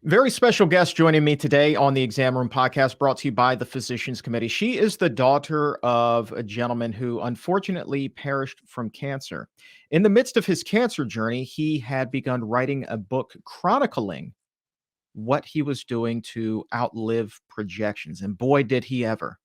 Very special guest joining me today on the Exam Room podcast, brought to you by the Physicians Committee. She is the daughter of a gentleman who unfortunately perished from cancer. In the midst of his cancer journey, he had begun writing a book chronicling what he was doing to outlive projections. And boy, did he ever.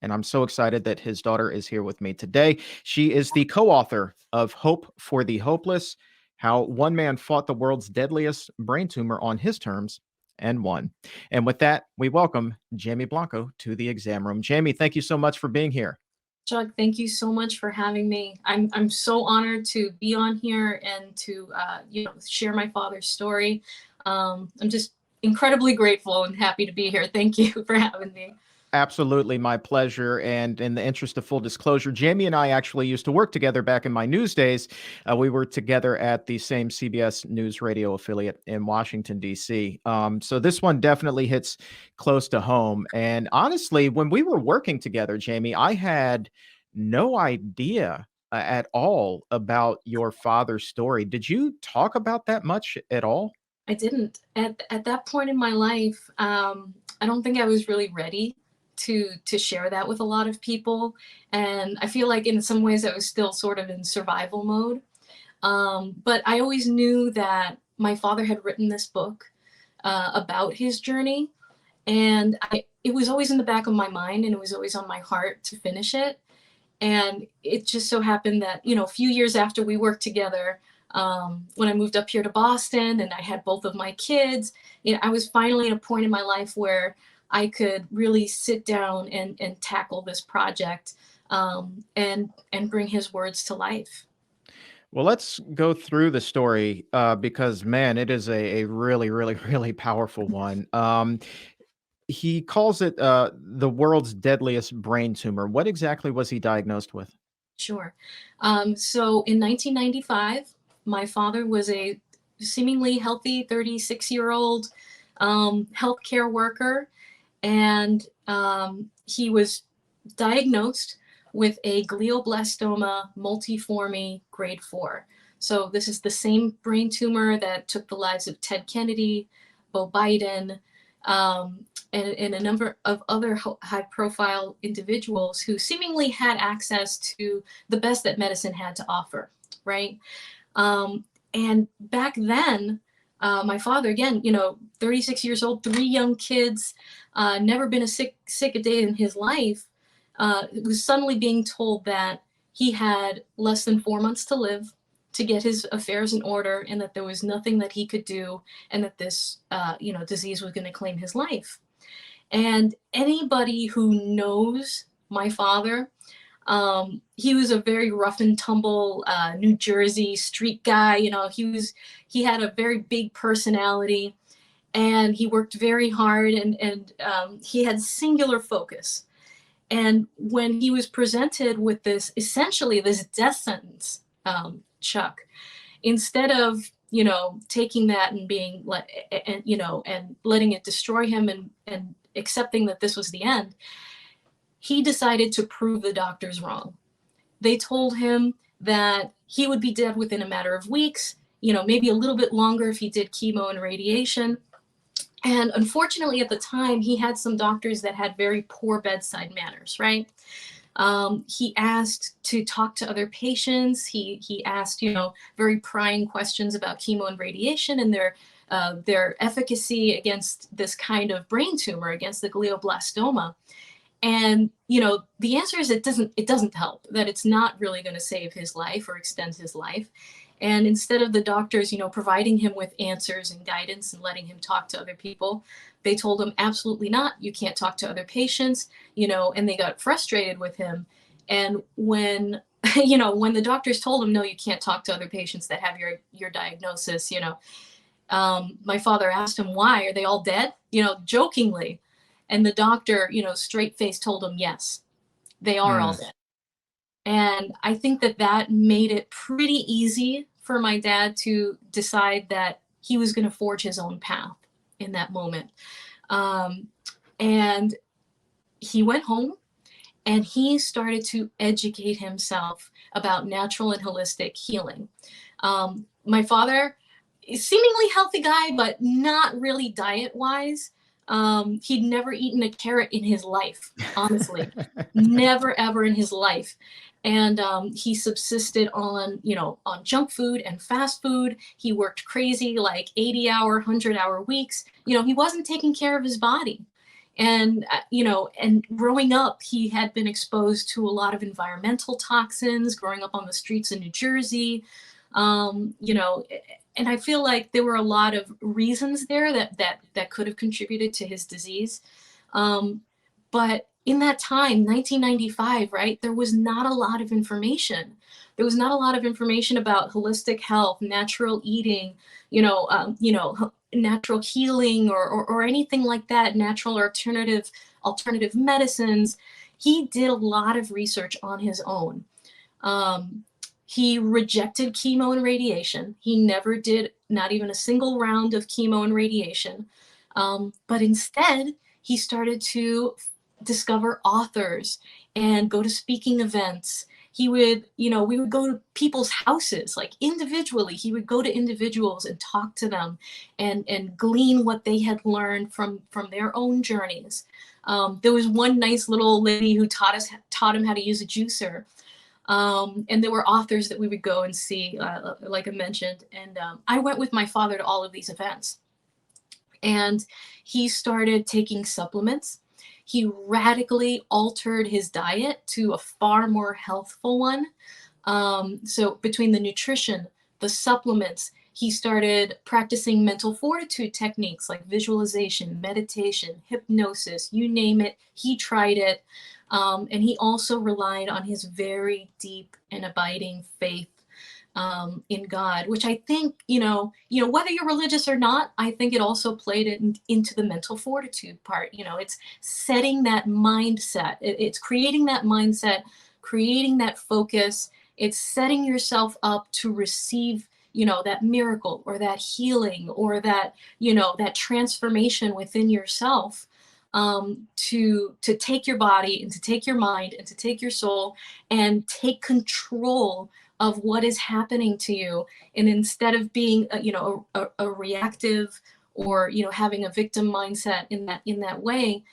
And I'm so excited that his daughter is here with me today. She is the co author of Hope for the Hopeless: How One Man Fought the World's Deadliest Brain Tumor on His Terms and Won. And with that, we welcome Jimmy Blanco to the Exam Room. Jamie, thank you so much for being here. Chuck, thank you so much for having me. I'm so honored to be on here and to share my father's story. I'm just incredibly grateful and happy to be here. Thank you for having me. Absolutely, my pleasure. And in the interest of full disclosure, Jamie and I actually used to work together back in my news days. We were together at the same CBS News Radio affiliate in Washington, D.C. So this one definitely hits close to home. And honestly, when we were working together, Jamie, I had no idea at all about your father's story. Did you talk about that much at all? I didn't. At that point in my life, I don't think I was really ready to share that with a lot of people. And I feel like in some ways I was still sort of in survival mode. But I always knew that my father had written this book about his journey. And it was always in the back of my mind, and it was always on my heart to finish it. And it just so happened that, a few years after we worked together, when I moved up here to Boston and I had both of my kids, I was finally at a point in my life where I could really sit down and tackle this project, and bring his words to life. Well, let's go through the story because, man, it is a really, really, really powerful one. He calls it the world's deadliest brain tumor. What exactly was he diagnosed with? Sure. So in 1995, my father was a seemingly healthy 36-year-old healthcare worker, and he was diagnosed with a glioblastoma multiforme grade 4. So this is the same brain tumor that took the lives of Ted Kennedy, Bo Biden, and a number of other high-profile individuals who seemingly had access to the best that medicine had to offer, right? And back then, my father, again, 36 years old, 3 young kids, never been a sick a day in his life, was suddenly being told that he had less than 4 months to live, to get his affairs in order, and that there was nothing that he could do, and that this, disease was going to claim his life. And anybody who knows my father, he was a very rough and tumble New Jersey street guy. He had a very big personality, and he worked very hard, and he had singular focus. And when he was presented with essentially this death sentence, Chuck, instead of taking that and being and letting it destroy him, and accepting that this was the end, he decided to prove the doctors wrong. They told him that he would be dead within a matter of weeks, maybe a little bit longer if he did chemo and radiation. And unfortunately, at the time, he had some doctors that had very poor bedside manners, right? He asked to talk to other patients. He asked, very prying questions about chemo and radiation and their efficacy against this kind of brain tumor, against the glioblastoma. And, the answer is it doesn't help, that it's not really going to save his life or extend his life. And instead of the doctors, providing him with answers and guidance and letting him talk to other people, they told him, absolutely not. You can't talk to other patients, and they got frustrated with him. And when, when the doctors told him, no, you can't talk to other patients that have your diagnosis, my father asked him, why? Are they all dead? Jokingly. And the doctor, straight face told him, yes, they are all dead. And I think that made it pretty easy for my dad to decide that he was going to forge his own path in that moment. And he went home and he started to educate himself about natural and holistic healing. My father, seemingly healthy guy, but not really diet wise. He'd never eaten a carrot in his life, honestly, never ever in his life. And he subsisted on, on junk food and fast food. He worked crazy, like 80-hour, 100-hour weeks. He wasn't taking care of his body. And, and growing up, he had been exposed to a lot of environmental toxins, growing up on the streets in New Jersey. And I feel like there were a lot of reasons there that could have contributed to his disease. But in that time, 1995, right, there was not a lot of information. There was not a lot of information about holistic health, natural eating, natural healing, or anything like that, natural alternative medicines. He did a lot of research on his own. He rejected chemo and radiation. He never did not even a single round of chemo and radiation. But instead, he started to discover authors and go to speaking events. He would, we would go to people's houses, like individually. He would go to individuals and talk to them and glean what they had learned from their own journeys. There was one nice little lady who taught him how to use a juicer. And there were authors that we would go and see, like I mentioned. And I went with my father to all of these events. And he started taking supplements. He radically altered his diet to a far more healthful one. So between the nutrition, the supplements, he started practicing mental fortitude techniques like visualization, meditation, hypnosis, you name it. He tried it. And he also relied on his very deep and abiding faith in God, which I think, whether you're religious or not, I think it also played into the mental fortitude part. It's setting that mindset. It's creating that mindset, creating that focus. It's setting yourself up to receive, that miracle or that healing or that, that transformation within yourself. To take your body and to take your mind and to take your soul and take control of what is happening to you. And instead of being, a reactive or, having a victim mindset in that way,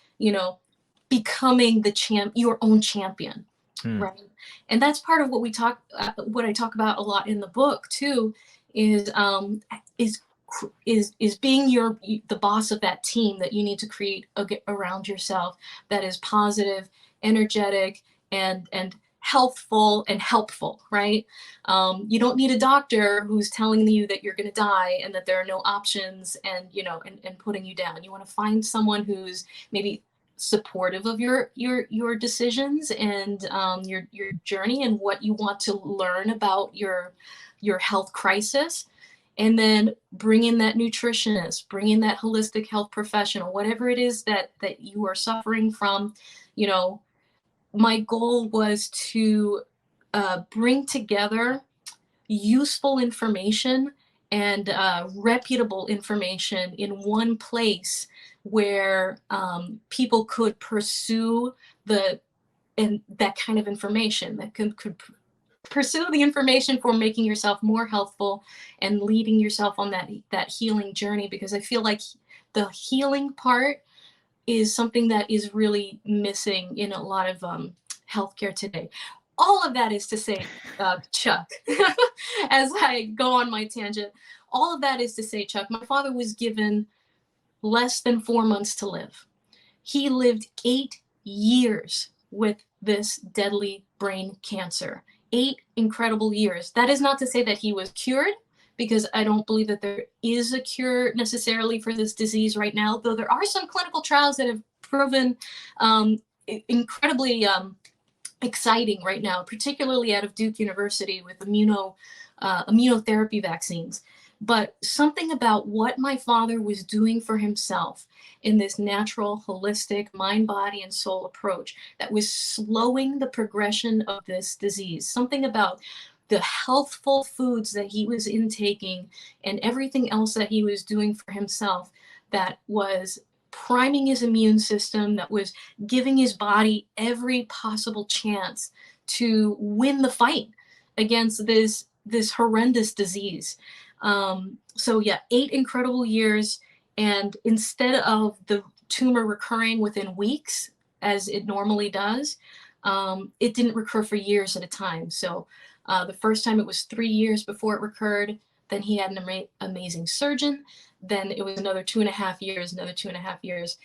becoming your own champion. Right. And that's part of what I talk about a lot in the book too, is being the boss of that team that you need to create around yourself that is positive, energetic, and healthful and helpful, right? You don't need a doctor who's telling you that you're going to die and that there are no options and putting you down. You want to find someone who's maybe supportive of your decisions and your journey and what you want to learn about your health crisis. And then bring in that nutritionist, bring in that holistic health professional, whatever it is that you are suffering from. My goal was to bring together useful information and reputable information in one place where people could pursue that kind of information that could pursue the information for making yourself more healthful and leading yourself on that healing journey, because I feel like the healing part is something that is really missing in a lot of healthcare today. All of that is to say, Chuck, as I go on my tangent, all of that is to say, Chuck, my father was given less than 4 months to live. He lived 8 years with this deadly brain cancer. 8 incredible years. That is not to say that he was cured, because I don't believe that there is a cure necessarily for this disease right now, though there are some clinical trials that have proven incredibly exciting right now, particularly out of Duke University with immunotherapy vaccines. But something about what my father was doing for himself in this natural, holistic mind, body, and soul approach that was slowing the progression of this disease. Something about the healthful foods that he was intaking and everything else that he was doing for himself that was priming his immune system, that was giving his body every possible chance to win the fight against this horrendous disease. So yeah, 8 incredible years. And instead of the tumor recurring within weeks, as it normally does, it didn't recur for years at a time. So the first time it was 3 years before it recurred. Then he had an amazing surgeon. Then it was another 2.5 years, another 2.5 years.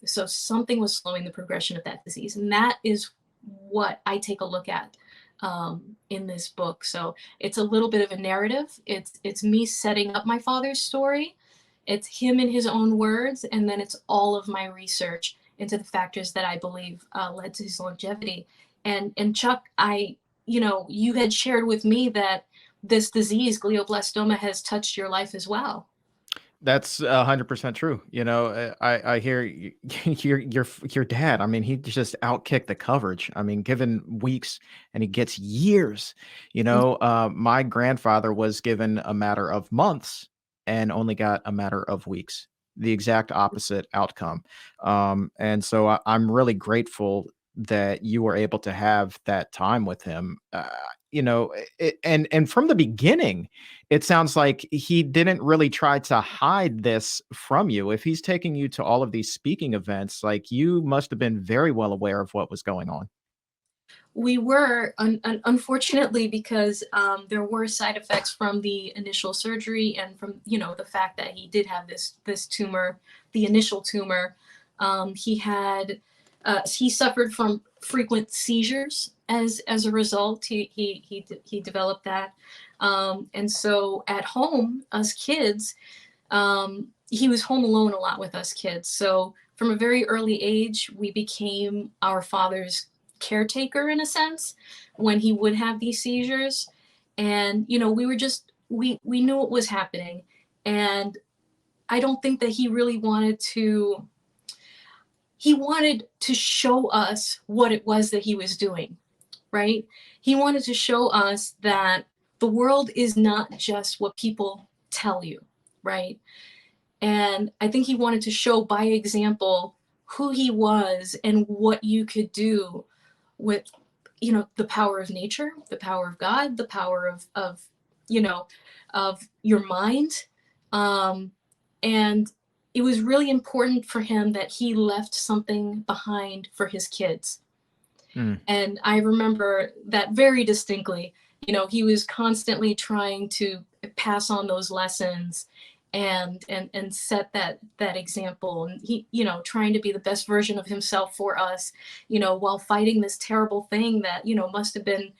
So something was slowing the progression of that disease. And that is what I take a look at in this book. So it's a little bit of a narrative. It's me setting up my father's story. It's him in his own words, and then it's all of my research into the factors that I believe led to his longevity. And Chuck, you had shared with me that this disease, glioblastoma, has touched your life as well. That's 100% true. I hear your dad. I mean, he just outkicked the coverage. I mean, given weeks and he gets years. My grandfather was given a matter of months and only got a matter of weeks. The exact opposite outcome. And so I'm really grateful that you were able to have that time with him. And from the beginning, it sounds like he didn't really try to hide this from you. If he's taking you to all of these speaking events, like, you must have been very well aware of what was going on. We were, unfortunately, because there were side effects from the initial surgery and from the fact that he did have this tumor, the initial tumor. He suffered from frequent seizures as a result. He developed that, and so at home, us kids, he was home alone a lot with us kids. So from a very early age, we became our father's caretaker in a sense when he would have these seizures. And we knew what was happening. And I don't think that he really wanted to show us what it was that he was doing, right? He wanted to show us that the world is not just what people tell you, right? And I think he wanted to show by example who he was and what you could do with the power of nature, the power of God, the power of your mind. And it was really important for him that he left something behind for his kids. Mm. And I remember that very distinctly. He was constantly trying to pass on those lessons and set that example, and he trying to be the best version of himself for us, while fighting this terrible thing that must have been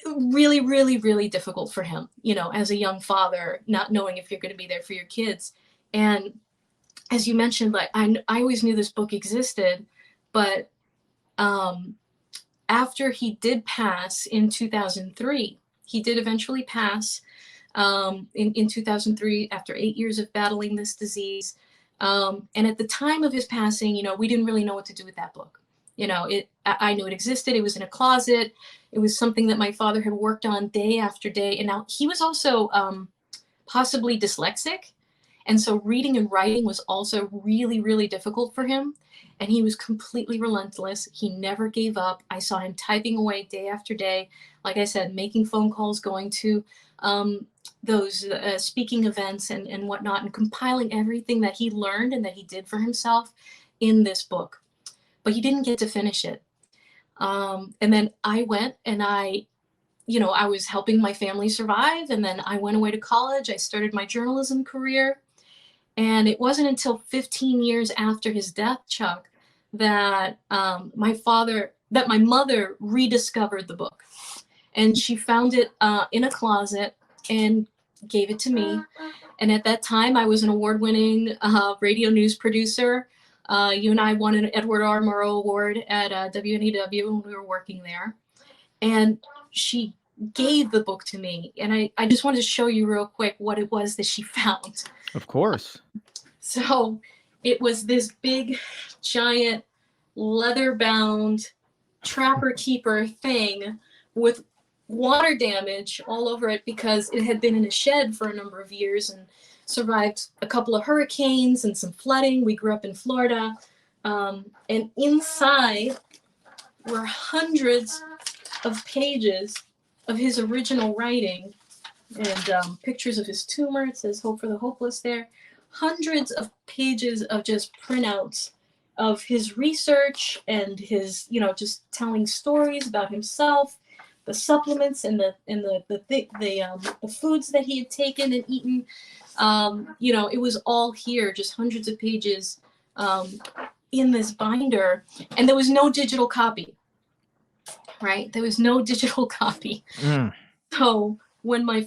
really, really, really difficult for him, as a young father, not knowing if you're going to be there for your kids. And as you mentioned, like, I always knew this book existed, but after he did pass in 2003, he did eventually pass in 2003 after 8 years of battling this disease. And at the time of his passing, we didn't really know what to do with that book. I knew it existed. It was in a closet. It was something that my father had worked on day after day. And now he was also possibly dyslexic. And so reading and writing was also really, really difficult for him. And he was completely relentless. He never gave up. I saw him typing away day after day. Like I said, making phone calls, going to those speaking events and whatnot, and compiling everything that he learned and that he did for himself in this book. But he didn't get to finish it. And then I went and I was helping my family survive. And then I went away to college. I started my journalism career. And it wasn't until 15 years after his death, Chuck, that my mother rediscovered the book. And she found it in a closet and gave it to me. And at that time, I was an award-winning radio news producer. You and I won an Edward R. Murrow Award at WNEW when we were working there. And she gave the book to me. And I just wanted to show you real quick what it was that she found. Of course. So it was this big, giant, leather-bound trapper keeper thing with water damage all over it because it had been in a shed for a number of years and survived a couple of hurricanes and some flooding. We grew up in Florida. And inside were hundreds of pages of his original writing and pictures of his tumor. It says "Hope for the Hopeless" there. Hundreds of pages of just printouts of his research and his, just telling stories about himself, the supplements and the foods that he had taken and eaten. It was all here, just hundreds of pages in this binder, and there was no digital copy. Right? There was no digital copy. Mm. So when my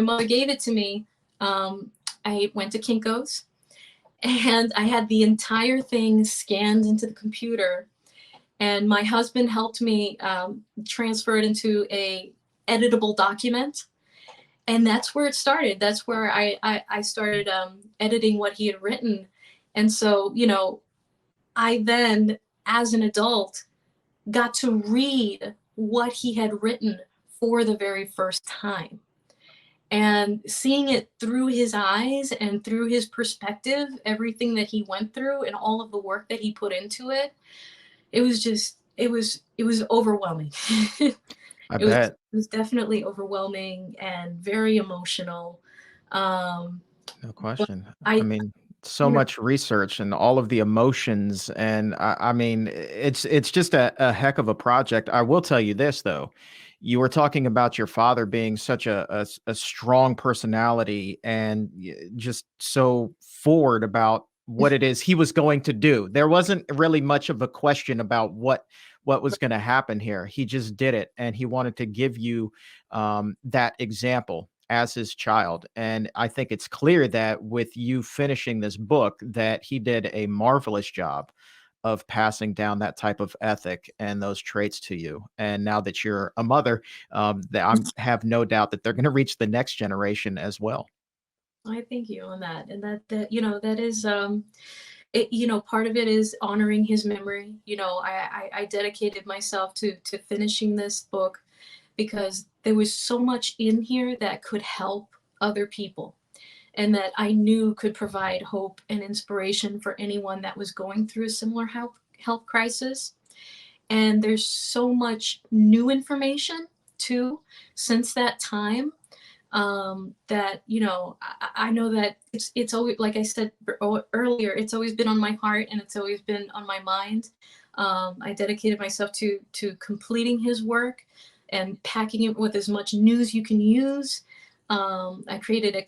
mother gave it to me, I went to Kinko's and I had the entire thing scanned into the computer. And my husband helped me transfer it into a editable document. And that's where it started. That's where I started editing what he had written. And so, I then, as an adult, got to read what he had written for the very first time. And seeing it through his eyes and through his perspective, everything that he went through and all of the work that he put into it, it was overwhelming. I it bet. was definitely overwhelming and very emotional. Um, No but question. I I, mean, so you know, much research and all of the emotions, and I mean, it's just a heck of a project. I will tell you this though, you were talking about your father being such a strong personality and just so forward about what it is he was going to do. There wasn't really much of a question about what was going to happen here. He just did it, and he wanted to give you that example as his child. And I think it's clear that with you finishing this book, that he did a marvelous job of passing down that type of ethic and those traits to you. And now that you're a mother, that I have no doubt that they're going to reach the next generation as well. I thank you on that. And that is, part of it is honoring his memory. I dedicated myself to finishing this book because there was so much in here that could help other people and that I knew could provide hope and inspiration for anyone that was going through a similar health crisis. And there's so much new information too since that time, that I know that it's always, like I said earlier, it's always been on my heart and it's always been on my mind. I dedicated myself to completing his work and packing it with as much news you can use. I created a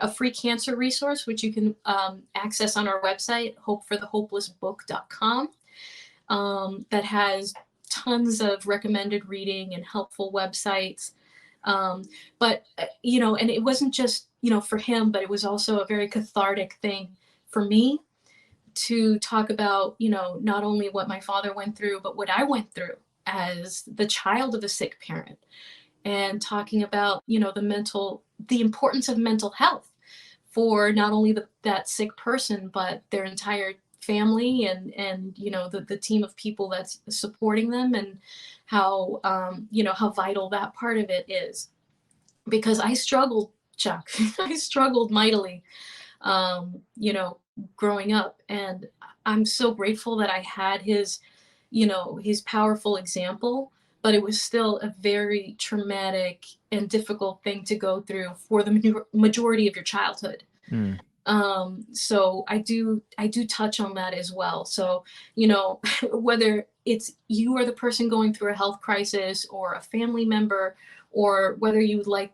free cancer resource which you can access on our website, hopeforthehopelessbook.com, that has tons of recommended reading and helpful websites. And it wasn't just, for him, but it was also a very cathartic thing for me to talk about, not only what my father went through, but what I went through as the child of a sick parent, and talking about, the importance of mental health for not only that sick person, but their entire family and the team of people that's supporting them, and how vital that part of it is, because I struggled, Chuck. I struggled mightily, um, you know, growing up. And I'm so grateful that I had his powerful example, but it was still a very traumatic and difficult thing to go through for the majority of your childhood. Mm. So I do touch on that as well. So, whether it's you or the person going through a health crisis or a family member, or whether you would like,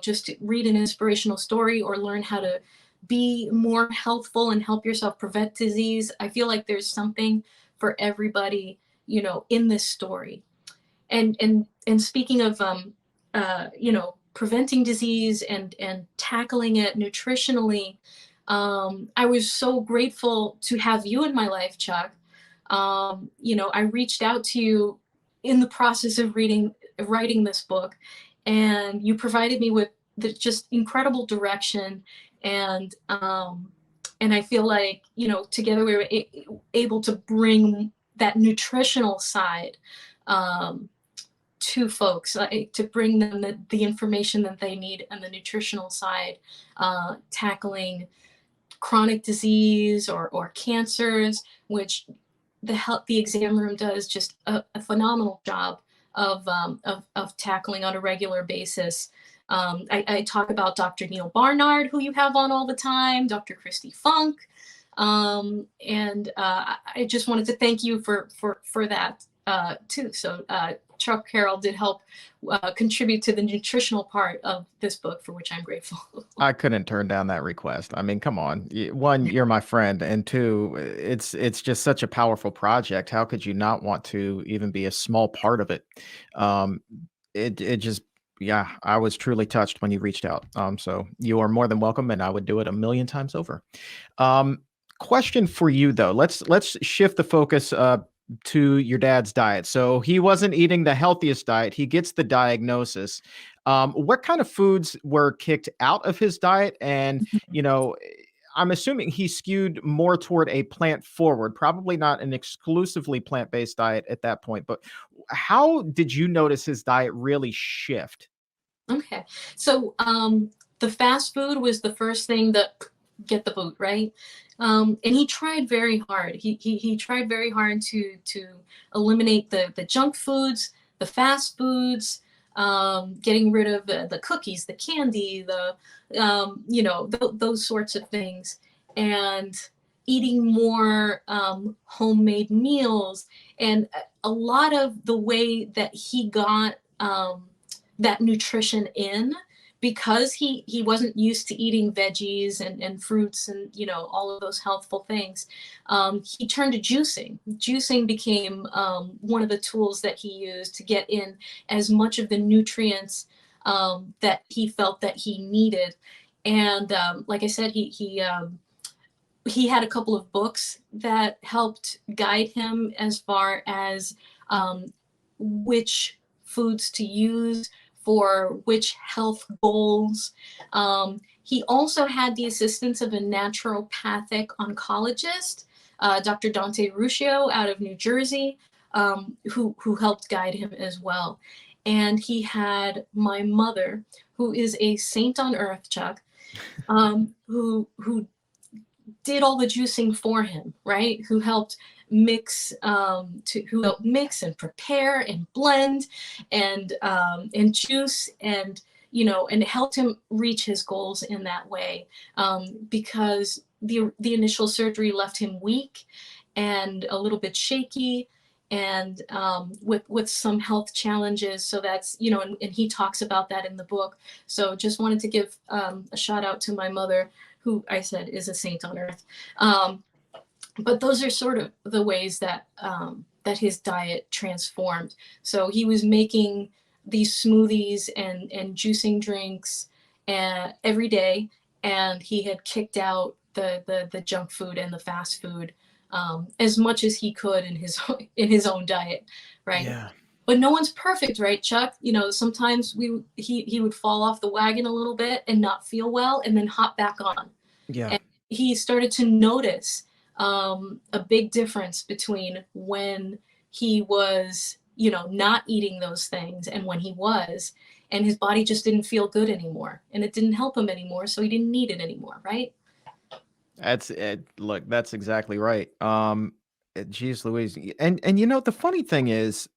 just to read an inspirational story or learn how to be more healthful and help yourself prevent disease, I feel like there's something for everybody, in this story. And speaking of preventing disease and tackling it nutritionally, I was so grateful to have you in my life, Chuck. I reached out to you in the process of writing this book, and you provided me with the just incredible direction. And I feel like, together we were able to bring that nutritional side, um, to folks, to bring them the information that they need and the nutritional side, tackling chronic disease or cancers, which the exam room does just a phenomenal job of tackling on a regular basis. I talk about Dr. Neil Barnard, who you have on all the time, Dr. Christy Funk. And I just wanted to thank you for that too. So Chuck Carroll did help contribute to the nutritional part of this book, for which I'm grateful. I couldn't turn down that request. I mean, come on. One, you're my friend, and two, it's just such a powerful project. How could you not want to even be a small part of it? Um, it just, yeah, I was truly touched when you reached out. So you are more than welcome, and I would do it a million times over. Um, Question for you though. Let's shift the focus to your dad's diet. So he wasn't eating the healthiest diet. He gets the diagnosis. What kind of foods were kicked out of his diet? And I'm assuming he skewed more toward a plant forward, probably not an exclusively plant based diet at that point. But how did you notice his diet really shift? Okay. So the fast food was the first thing that get the boot, right? And he tried very hard. He tried very hard to eliminate the junk foods, the fast foods, getting rid of the cookies, the candy, the those sorts of things, and eating more homemade meals. And a lot of the way that he got that nutrition in, because he wasn't used to eating veggies and fruits and all of those healthful things, he turned to juicing became one of the tools that he used to get in as much of the nutrients that he felt that he needed. And like I said, he had a couple of books that helped guide him as far as which foods to use for which health goals. He also had the assistance of a naturopathic oncologist, Dr. Dante Ruscio out of New Jersey, who helped guide him as well. And he had my mother, who is a saint on earth, Chuck, who did all the juicing for him, right? Who helped mix and prepare and blend and juice and and it helped him reach his goals in that way, because the initial surgery left him weak and a little bit shaky and with some health challenges. So that's and he talks about that in the book. So just wanted to give a shout out to my mother, who I said is a saint on earth. But those are sort of the ways that that his diet transformed. So he was making these smoothies and juicing drinks every day, and he had kicked out the junk food and the fast food as much as he could in his own diet, right? Yeah. But no one's perfect, right, Chuck? Sometimes he would fall off the wagon a little bit and not feel well, and then hop back on. Yeah. And he started to notice a big difference between when he was, not eating those things and when he was, and his body just didn't feel good anymore, and it didn't help him anymore, so he didn't need it anymore, right? That's it. Look, that's exactly right. Geez Louise. And the funny thing is,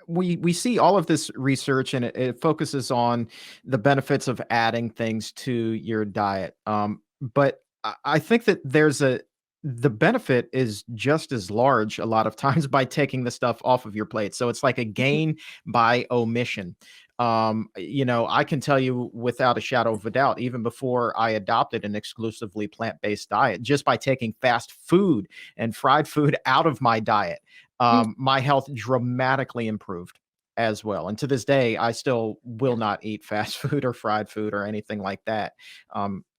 we see all of this research and it focuses on the benefits of adding things to your diet. But I think that the benefit is just as large a lot of times by taking the stuff off of your plate. So it's like a gain by omission. I can tell you without a shadow of a doubt, even before I adopted an exclusively plant-based diet, just by taking fast food and fried food out of my diet, my health dramatically improved as well. And to this day, I still will not eat fast food or fried food or anything like that.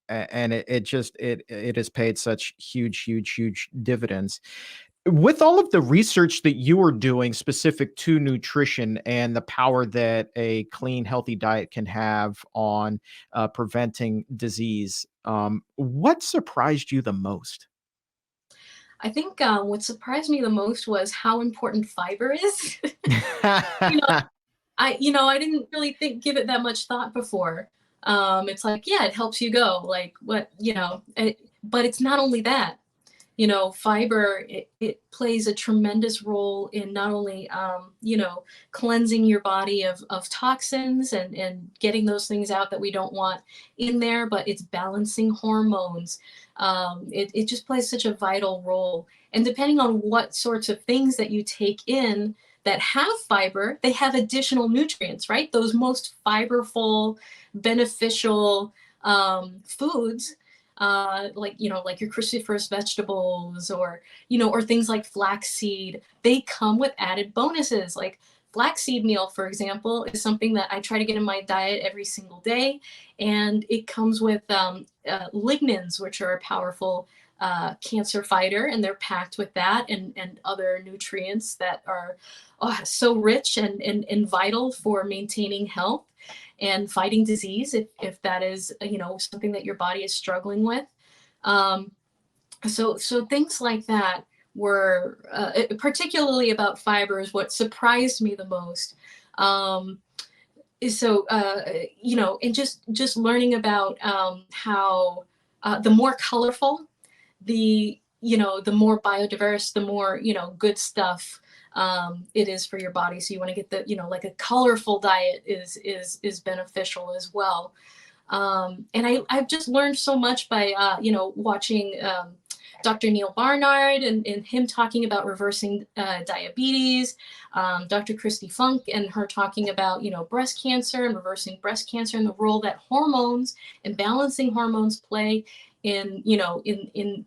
And it has paid such huge dividends. With all of the research that you are doing specific to nutrition and the power that a clean, healthy diet can have on preventing disease, what surprised you the most? I think what surprised me the most was how important fiber is. you know, I didn't really give it that much thought before. It's like, yeah, it helps you go, like what, but it's not only that. fiber, it plays a tremendous role in not only, cleansing your body of toxins and getting those things out that we don't want in there, but it's balancing hormones. It just plays such a vital role. And depending on what sorts of things that you take in that have fiber, they have additional nutrients, right? Those most fiberful, beneficial foods, like your cruciferous vegetables, or things like flaxseed, they come with added bonuses. Like flaxseed meal, for example, is something that I try to get in my diet every single day. And it comes with lignans, which are a powerful cancer fighter, and they're packed with that and other nutrients that are so rich and vital for maintaining health and fighting disease, if that is something that your body is struggling with. So things like that were particularly about fibers. What surprised me the most is and just learning about how the more colorful, the more biodiverse, the more good stuff it is for your body. So you want to get the like a colorful diet is beneficial as well. And I've just learned so much by watching Dr. Neil Barnard and him talking about reversing diabetes, Dr. Christy Funk and her talking about breast cancer and reversing breast cancer, and the role that hormones and balancing hormones play in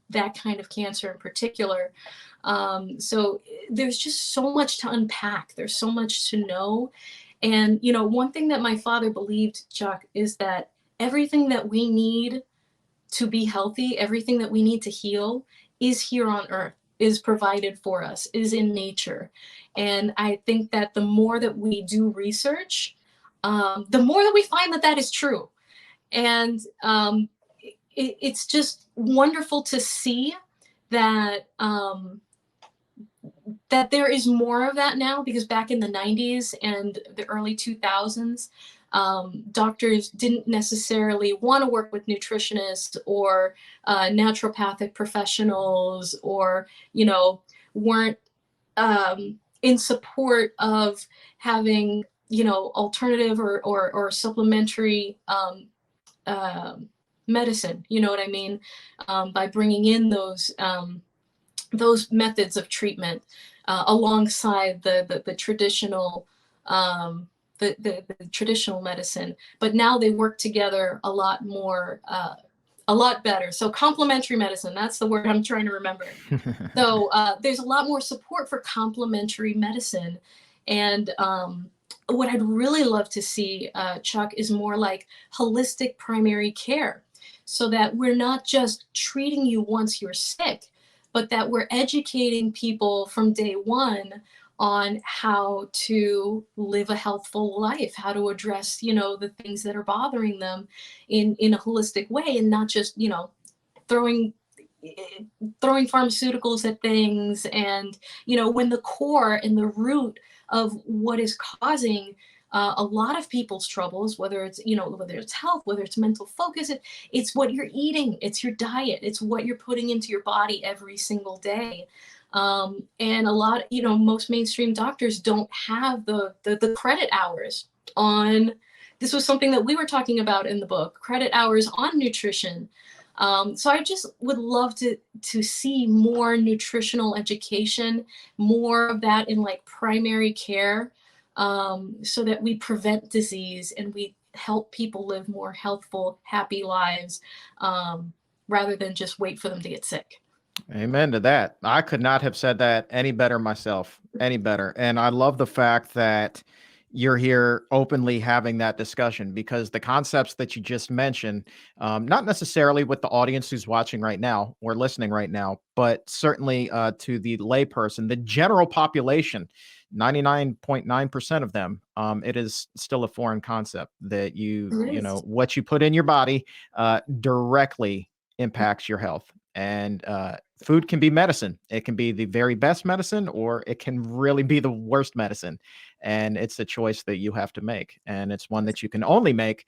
that kind of cancer in particular. So there's just so much to unpack. There's so much to know. And, one thing that my father believed, Chuck, is that everything that we need to be healthy, everything that we need to heal is here on earth, is provided for us, is in nature. And I think that the more that we do research, the more that we find that is true. And it's just wonderful to see that that there is more of that now, because back in the 90s and the early 2000s, doctors didn't necessarily want to work with nutritionists or naturopathic professionals, or weren't in support of having alternative or supplementary medicine, you know what I mean, by bringing in those methods of treatment alongside the traditional the traditional medicine. But now they work together a lot more, a lot better. So complementary medicine, that's the word I'm trying to remember. So there's a lot more support for complementary medicine. And what I'd really love to see, Chuck, is more like holistic primary care, so that we're not just treating you once you're sick, but that we're educating people from day one on how to live a healthful life, how to address, the things that are bothering them in a holistic way, and not just, throwing pharmaceuticals at things. And, when the core and the root of what is causing a lot of people's troubles, whether it's health, whether it's mental focus, it's what you're eating, it's your diet, it's what you're putting into your body every single day. And a lot, most mainstream doctors don't have the credit hours on. This was something that we were talking about in the book, credit hours on nutrition. So I just would love to see more nutritional education, more of that in like primary care, so that we prevent disease and we help people live more healthful, happy lives, rather than just wait for them to get sick. Amen to that. I could not have said that any better myself, any better. And I love the fact that you're here openly having that discussion, because the concepts that you just mentioned, not necessarily with the audience who's watching right now or listening right now, but certainly to the layperson, the general population, 99.9% of them, it is still a foreign concept that what you put in your body directly impacts your health. And food can be medicine. It can be the very best medicine, or it can really be the worst medicine. And it's a choice that you have to make. And it's one that you can only make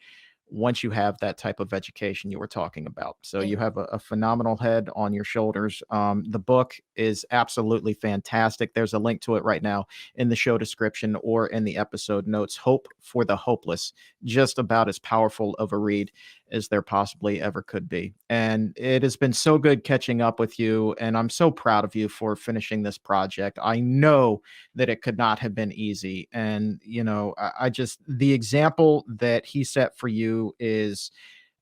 once you have that type of education you were talking about. So you Thank have a phenomenal head on your shoulders. The book is absolutely fantastic. There's a link to it right now in the show description or in the episode notes. Hope for the Hopeless, just about as powerful of a read as there possibly ever could be. And it has been so good catching up with you. And I'm so proud of you for finishing this project. I know that it could not have been easy. And, I just, the example that he set for you is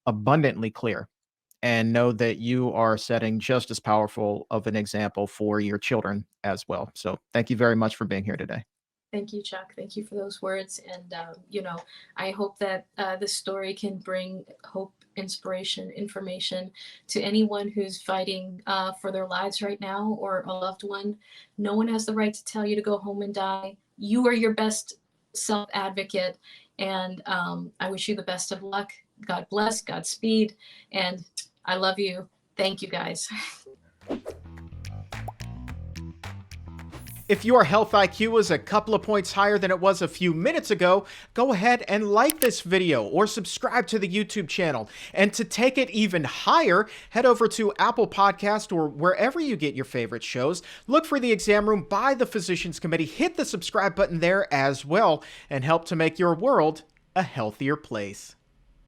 abundantly clear. And know that you are setting just as powerful of an example for your children as well. So thank you very much for being here today. Thank you, Chuck. Thank you for those words. And, I hope that this story can bring hope, inspiration, information to anyone who's fighting for their lives right now or a loved one. No one has the right to tell you to go home and die. You are your best self advocate. And I wish you the best of luck. God bless, Godspeed. And I love you. Thank you, guys. If your health IQ is a couple of points higher than it was a few minutes ago, go ahead and like this video or subscribe to the YouTube channel. And to take it even higher, head over to Apple Podcast or wherever you get your favorite shows. Look for The Exam Room by the Physicians Committee. Hit the subscribe button there as well and help to make your world a healthier place.